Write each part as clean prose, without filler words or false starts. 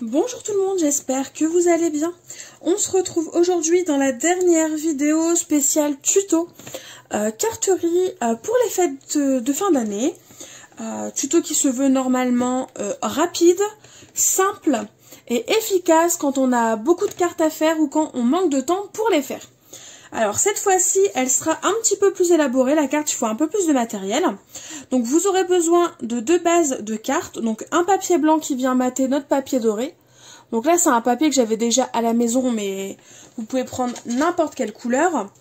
Bonjour tout le monde, j'espère que vous allez bien. On se retrouve aujourd'hui dans la dernière vidéo spéciale tuto carterie pour les fêtes de fin d'année. Tuto qui se veut normalement rapide, simple et efficace quand on a beaucoup de cartes à faire ou quand on manque de temps pour les faire. Alors cette fois-ci, elle sera un petit peu plus élaborée, la carte, il faut un peu plus de matériel. Donc vous aurez besoin de 2 bases de cartes, donc un papier blanc qui vient mater notre papier doré. Donc là c'est un papier que j'avais déjà à la maison, mais vous pouvez prendre n'importe quelle couleur.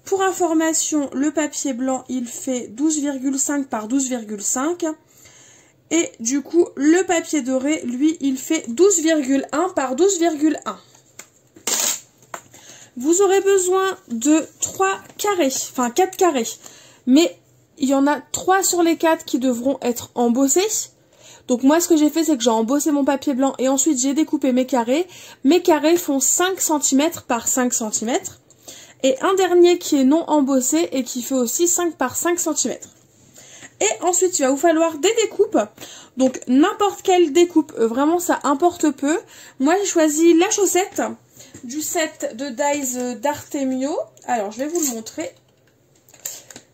Pour information, le papier blanc il fait 12,5 par 12,5. Et du coup le papier doré, lui, il fait 12,1 par 12,1. Vous aurez besoin de 3 carrés, enfin 4 carrés, mais il y en a 3 sur les 4 qui devront être embossés. Donc moi ce que j'ai fait, c'est que j'ai embossé mon papier blanc et ensuite j'ai découpé mes carrés. Mes carrés font 5 cm par 5 cm. Et un dernier qui est non embossé et qui fait aussi 5 par 5 cm. Et ensuite il va vous falloir des découpes. Donc n'importe quelle découpe, vraiment ça importe peu. Moi j'ai choisi la chaussette du set de dies d'Artemio. Alors je vais vous le montrer.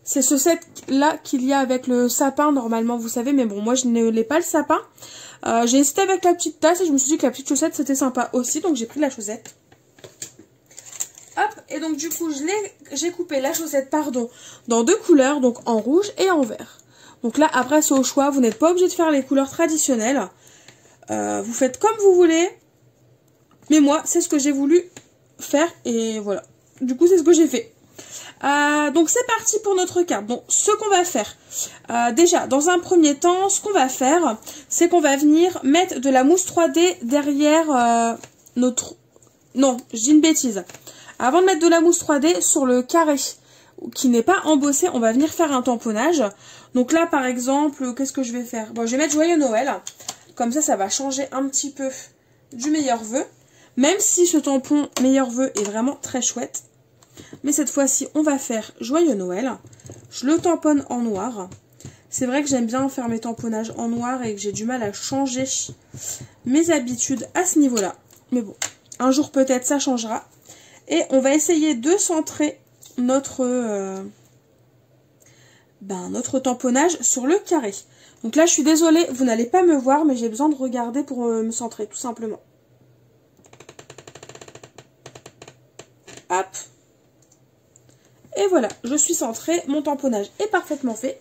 C'est ce set là qu'il y a avec le sapin normalement, vous savez, mais bon moi je ne l'ai pas le sapin. J'ai hésité avec la petite tasse et je me suis dit que la petite chaussette c'était sympa aussi, donc j'ai pris la chaussette. Hop, et donc du coup j'ai coupé la chaussette dans 2 couleurs, donc en rouge et en vert. Donc là après c'est au choix, vous n'êtes pas obligé de faire les couleurs traditionnelles. Vous faites comme vous voulez. Mais moi, c'est ce que j'ai voulu faire et voilà. Du coup, c'est ce que j'ai fait. Donc, c'est parti pour notre carte. Donc, ce qu'on va faire, déjà, dans un premier temps, ce qu'on va faire, c'est qu'on va venir mettre de la mousse 3D derrière notre... Non, je dis une bêtise. Avant de mettre de la mousse 3D sur le carré qui n'est pas embossé, on va venir faire un tamponnage. Donc là, par exemple, qu'est-ce que je vais faire? Bon, je vais mettre Joyeux Noël. Comme ça va changer un petit peu du meilleur vœu. Même si ce tampon meilleur vœu est vraiment très chouette. Mais cette fois-ci, on va faire Joyeux Noël. Je le tamponne en noir. C'est vrai que j'aime bien faire mes tamponnages en noir et que j'ai du mal à changer mes habitudes à ce niveau-là. Mais bon, un jour peut-être ça changera. Et on va essayer de centrer notre tamponnage sur le carré. Donc là, je suis désolée, vous n'allez pas me voir, mais j'ai besoin de regarder pour me centrer, tout simplement. Hop. Et voilà, je suis centrée, mon tamponnage est parfaitement fait.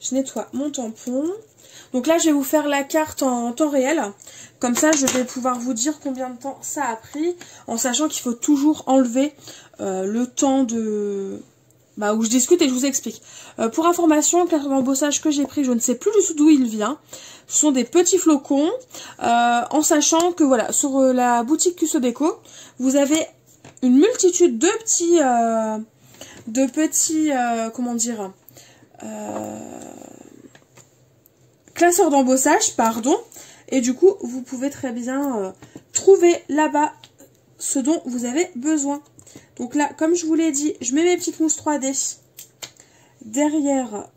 Je nettoie mon tampon. Donc là, je vais vous faire la carte en temps réel. Comme ça, je vais pouvoir vous dire combien de temps ça a pris, en sachant qu'il faut toujours enlever le temps de... où je discute et je vous explique. Pour information, le carton d'embossage que j'ai pris, je ne sais plus du tout d'où il vient. Ce sont des petits flocons, en sachant que voilà, sur la boutique Cusso Déco, vous avez une multitude de petits, comment dire, classeurs d'embossage, pardon. Et du coup, vous pouvez très bien trouver là-bas ce dont vous avez besoin. Donc là, comme je vous l'ai dit, je mets mes petites mousses 3D derrière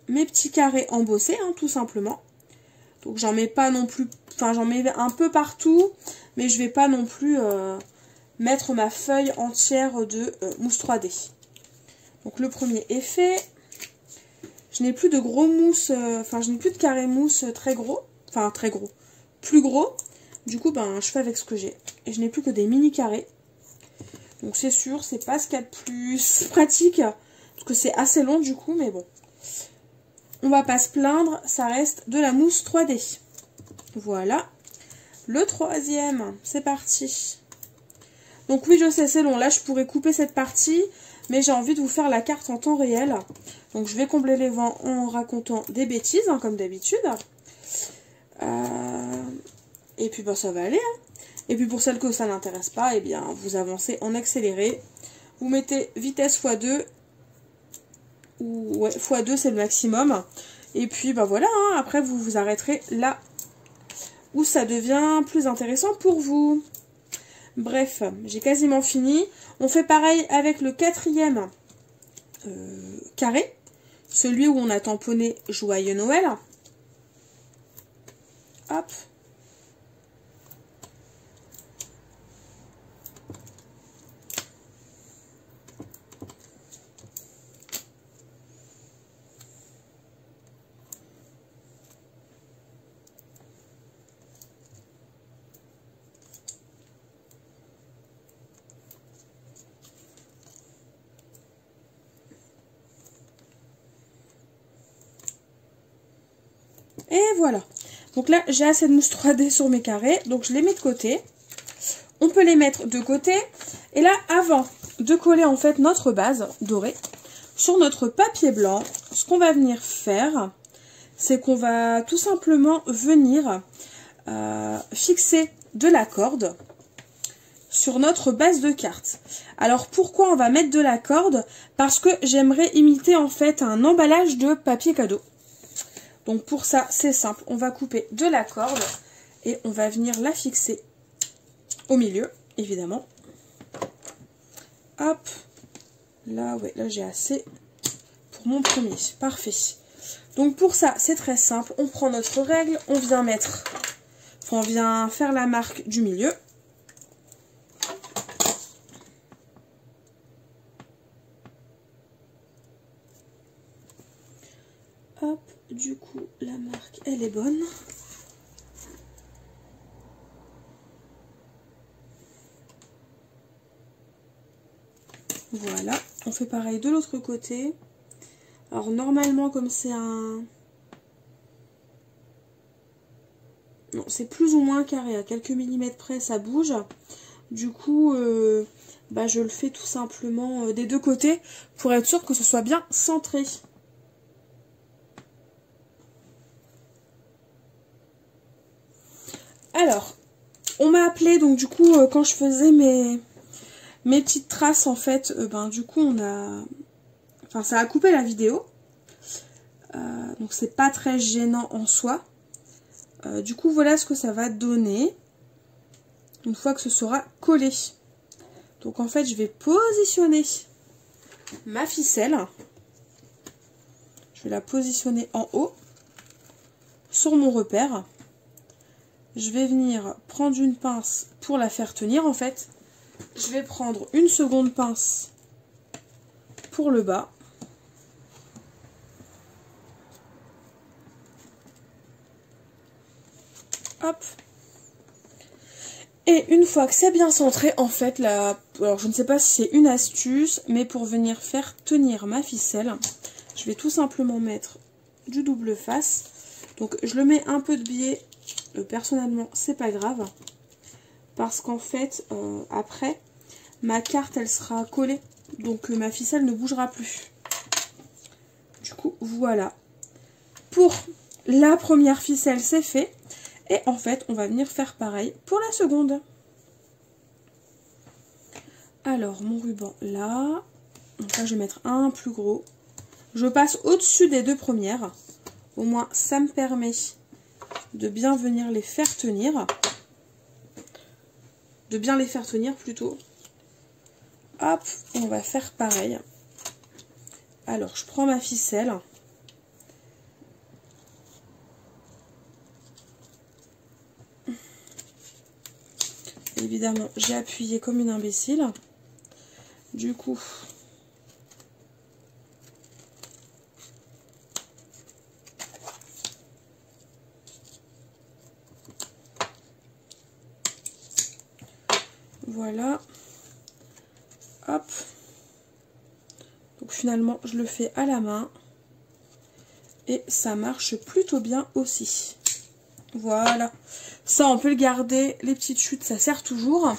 mes petits carrés embossés, hein, tout simplement. Donc j'en mets pas non plus, enfin j'en mets un peu partout, mais je vais pas non plus mettre ma feuille entière de mousse 3D. Donc le premier est fait. Je n'ai plus de gros mousse, je n'ai plus de carré mousse très gros, enfin très gros, plus gros. Du coup, je fais avec ce que j'ai. Et je n'ai plus que des mini carrés. Donc c'est sûr, c'est pas ce qu'il y a de plus pratique, parce que c'est assez long du coup, mais bon. On va pas se plaindre, ça reste de la mousse 3D. Voilà. Le troisième, c'est parti. Donc oui, je sais, c'est long. Là, je pourrais couper cette partie, mais j'ai envie de vous faire la carte en temps réel. Donc je vais combler les vents en racontant des bêtises, hein, comme d'habitude. Et puis ça va aller. Hein. Et puis pour celles que ça n'intéresse pas, eh bien vous avancez en accéléré. Vous mettez vitesse x2. Ou ouais, x2 c'est le maximum. Et puis voilà, hein, après vous vous arrêterez là où ça devient plus intéressant pour vous. Bref, j'ai quasiment fini. On fait pareil avec le quatrième carré. Celui où on a tamponné Joyeux Noël. Hop. Et voilà. Donc là, j'ai assez de mousse 3D sur mes carrés. Donc je les mets de côté. On peut les mettre de côté. Et là, avant de coller en fait notre base dorée sur notre papier blanc, ce qu'on va venir faire, c'est qu'on va tout simplement venir fixer de la corde sur notre base de carte. Alors pourquoi on va mettre de la corde? Parce que j'aimerais imiter en fait un emballage de papier cadeau. Donc pour ça, c'est simple, on va couper de la corde et on va venir la fixer au milieu, évidemment. Hop, là, ouais, là j'ai assez pour mon premier, parfait. Donc pour ça, c'est très simple, on prend notre règle, on vient mettre, enfin on vient faire la marque du milieu. Hop, du coup, la marque, elle est bonne. Voilà, on fait pareil de l'autre côté. Alors normalement, comme c'est un... Non, c'est plus ou moins carré, à quelques millimètres près, ça bouge. Du coup, je le fais tout simplement des deux côtés pour être sûr que ce soit bien centré. Alors, on m'a appelé, donc du coup, quand je faisais mes petites traces, en fait, du coup, on a... Enfin, ça a coupé la vidéo. Donc, c'est pas très gênant en soi. Du coup, voilà ce que ça va donner une fois que ce sera collé. Donc, en fait, je vais positionner ma ficelle. Je vais la positionner en haut sur mon repère. Je vais venir prendre une pince pour la faire tenir, en fait. Je vais prendre une seconde pince pour le bas. Hop. Et une fois que c'est bien centré, en fait, alors je ne sais pas si c'est une astuce, mais pour venir faire tenir ma ficelle, je vais tout simplement mettre du double face. Donc je le mets un peu de biais, personnellement c'est pas grave, parce qu'en fait, après, ma carte elle sera collée, donc ma ficelle ne bougera plus. Du coup, voilà. Pour la première ficelle, c'est fait. Et en fait, on va venir faire pareil pour la seconde. Alors, mon ruban là. Donc là, je vais mettre un plus gros. Je passe au-dessus des deux premières. Au moins, ça me permet de bien venir les faire tenir. De bien les faire tenir plutôt. Hop, on va faire pareil. Alors, je prends ma ficelle. Évidemment, j'ai appuyé comme une imbécile. Du coup, voilà. Hop. Donc finalement, je le fais à la main. Et ça marche plutôt bien aussi. Voilà. Ça, on peut le garder. Les petites chutes, ça sert toujours.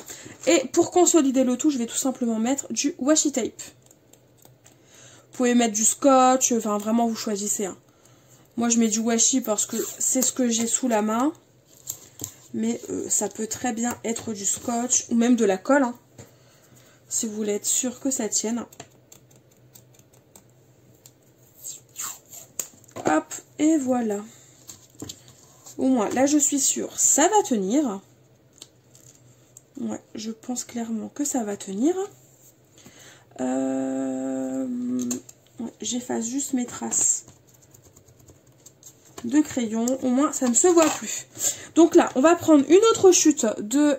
Et pour consolider le tout, je vais tout simplement mettre du washi tape. Vous pouvez mettre du scotch. Enfin, vraiment, vous choisissez. Hein. Moi, je mets du washi parce que c'est ce que j'ai sous la main. Mais ça peut très bien être du scotch ou même de la colle. Hein, si vous voulez être sûr que ça tienne. Hop, et voilà. Au moins, là, je suis sûre, ça va tenir. Ouais, je pense clairement que ça va tenir. Ouais, j'efface juste mes traces de crayon. Au moins, ça ne se voit plus. Donc là, on va prendre une autre chute de...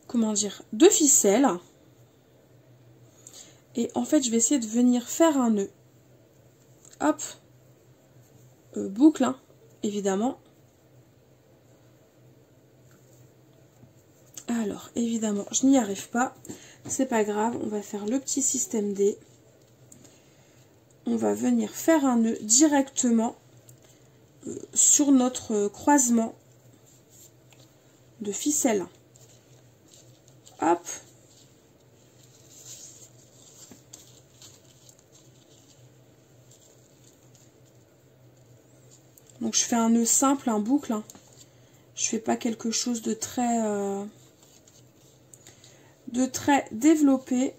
comment dire? De ficelle. Et en fait, je vais essayer de venir faire un nœud. Hop. Boucle, hein, évidemment. Alors, évidemment, je n'y arrive pas. C'est pas grave, on va faire le petit système D. On va venir faire un nœud directement sur notre croisement de ficelle. Hop. Donc je fais un nœud simple, un boucle. Hein. Je fais pas quelque chose de très développé.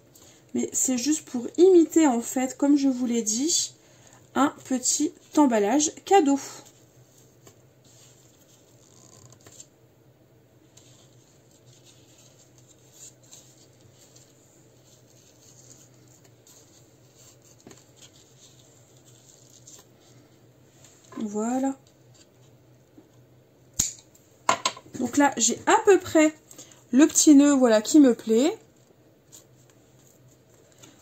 Mais c'est juste pour imiter en fait, comme je vous l'ai dit, un petit emballage cadeau. Voilà. Donc là, j'ai à peu près le petit nœud, voilà, qui me plaît.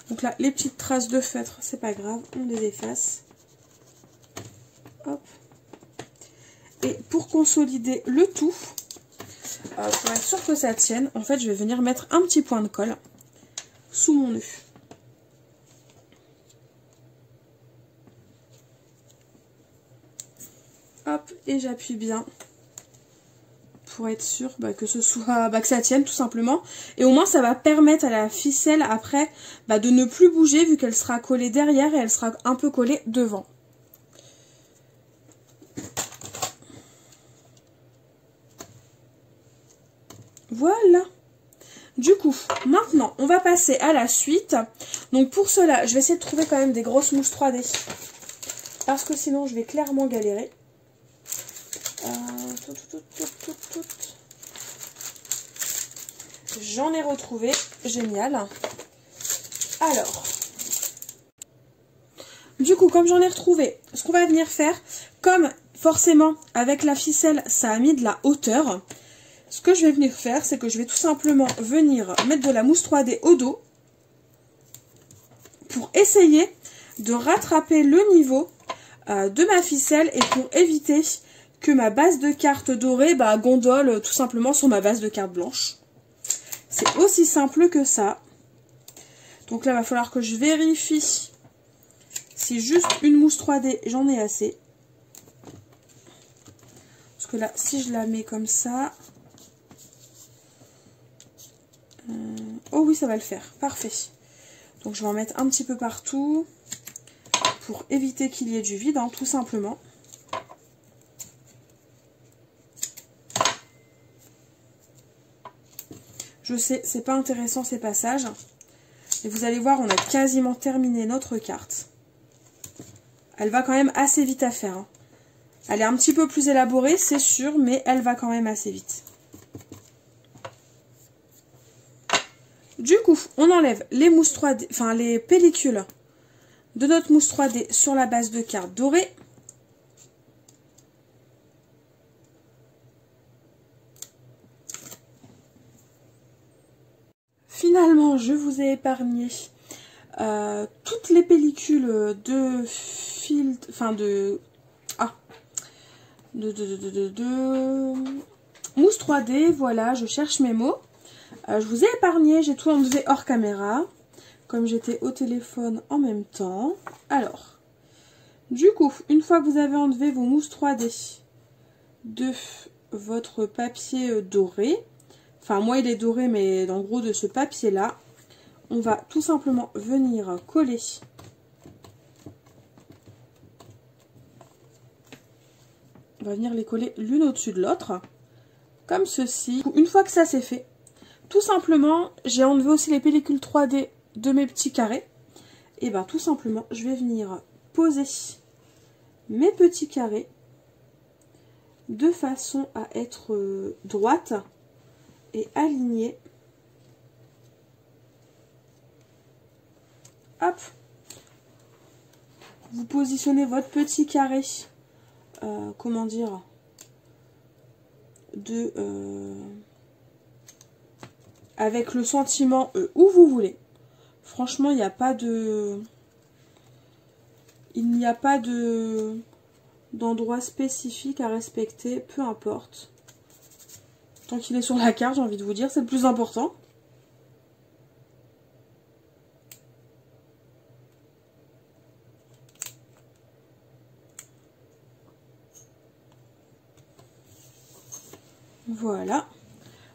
Donc là, les petites traces de feutre, c'est pas grave, on les efface. Hop. Et pour consolider le tout, pour être sûr que ça tienne, en fait, je vais venir mettre un petit point de colle sous mon nœud. Hop, et j'appuie bien pour être sûr que ce soit que ça tienne tout simplement. Et au moins ça va permettre à la ficelle après de ne plus bouger vu qu'elle sera collée derrière et elle sera un peu collée devant. Voilà. Du coup, maintenant, on va passer à la suite. Donc pour cela, je vais essayer de trouver quand même des grosses mousses 3D. Parce que sinon, je vais clairement galérer. J'en ai retrouvé. Génial. Alors. Du coup, comme j'en ai retrouvé, ce qu'on va venir faire, comme forcément, avec la ficelle, ça a mis de la hauteur. Ce que je vais venir faire, c'est que je vais tout simplement venir mettre de la mousse 3D au dos pour essayer de rattraper le niveau de ma ficelle et pour éviter que ma base de carte dorée gondole tout simplement sur ma base de carte blanche. C'est aussi simple que ça. Donc là, il va falloir que je vérifie si juste une mousse 3D, j'en ai assez. Parce que là, si je la mets comme ça... oh oui, ça va le faire. Parfait. Donc je vais en mettre un petit peu partout pour éviter qu'il y ait du vide, hein, tout simplement. Je sais, c'est pas intéressant ces passages. Et vous allez voir, on a quasiment terminé notre carte. Elle va quand même assez vite à faire. Hein. Elle est un petit peu plus élaborée, c'est sûr, mais elle va quand même assez vite. Du coup, on enlève les mousses 3D, enfin les pellicules de notre mousse 3D sur la base de carte dorée. Finalement, je vous ai épargné toutes les pellicules de filtre, enfin de mousse 3D. Voilà, je cherche mes mots. Je vous ai épargné, j'ai tout enlevé hors caméra, comme j'étais au téléphone en même temps. Alors, du coup, une fois que vous avez enlevé vos mousses 3D de votre papier doré, enfin moi il est doré mais en gros de ce papier là, on va tout simplement venir coller on va venir les coller l'une au-dessus de l'autre comme ceci. Une fois que ça c'est fait, tout simplement j'ai enlevé aussi les pellicules 3D de mes petits carrés, et tout simplement je vais venir poser mes petits carrés de façon à être droite et alignée. Hop, vous positionnez votre petit carré, comment dire, avec le sentiment où vous voulez. Franchement, il n'y a pas de... Il n'y a pas d'endroit spécifique à respecter, peu importe. Tant qu'il est sur la carte, j'ai envie de vous dire, c'est le plus important. Voilà.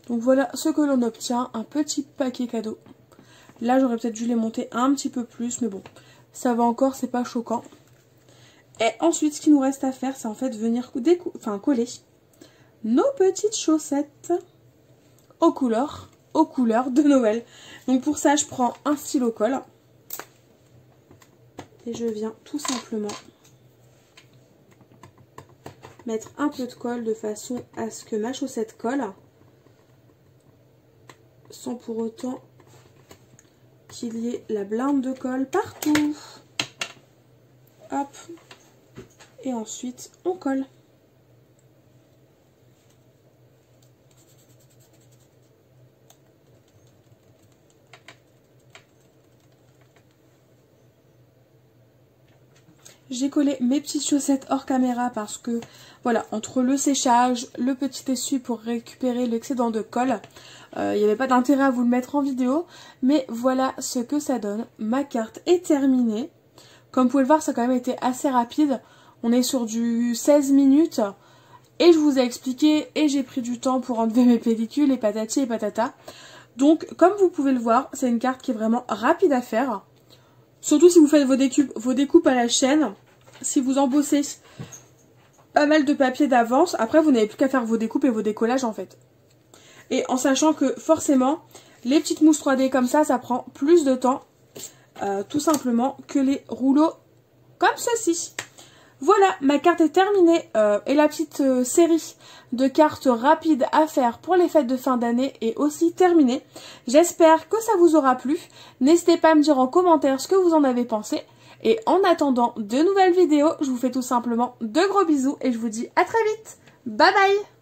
Donc voilà ce que l'on obtient, un petit paquet cadeau. Là j'aurais peut-être dû les monter un petit peu plus, mais bon, ça va encore, c'est pas choquant. Et ensuite ce qu'il nous reste à faire, c'est en fait venir coller nos petites chaussettes aux couleurs de Noël. Donc pour ça je prends un stylo colle et je viens tout simplement mettre un peu de colle de façon à ce que ma chaussette colle sans pour autant qu'il y ait la blinde de colle partout. Hop. Et ensuite on colle. J'ai collé mes petites chaussettes hors caméra parce que, voilà, entre le séchage, le petit essuie pour récupérer l'excédent de colle, il n'y avait pas d'intérêt à vous le mettre en vidéo. Mais voilà ce que ça donne. Ma carte est terminée. Comme vous pouvez le voir, ça a quand même été assez rapide. On est sur du 16 minutes. Et je vous ai expliqué et j'ai pris du temps pour enlever mes pellicules et patati et patata. Donc, comme vous pouvez le voir, c'est une carte qui est vraiment rapide à faire. Surtout si vous faites vos découpes à la chaîne. Si vous embossez pas mal de papier d'avance, après vous n'avez plus qu'à faire vos découpes et vos décollages en fait. Et en sachant que forcément, les petites mousses 3D comme ça prend plus de temps, tout simplement, que les rouleaux comme ceci. Voilà, ma carte est terminée et la petite série de cartes rapides à faire pour les fêtes de fin d'année est aussi terminée. J'espère que ça vous aura plu. N'hésitez pas à me dire en commentaire ce que vous en avez pensé. Et en attendant de nouvelles vidéos, je vous fais tout simplement de gros bisous et je vous dis à très vite. Bye bye!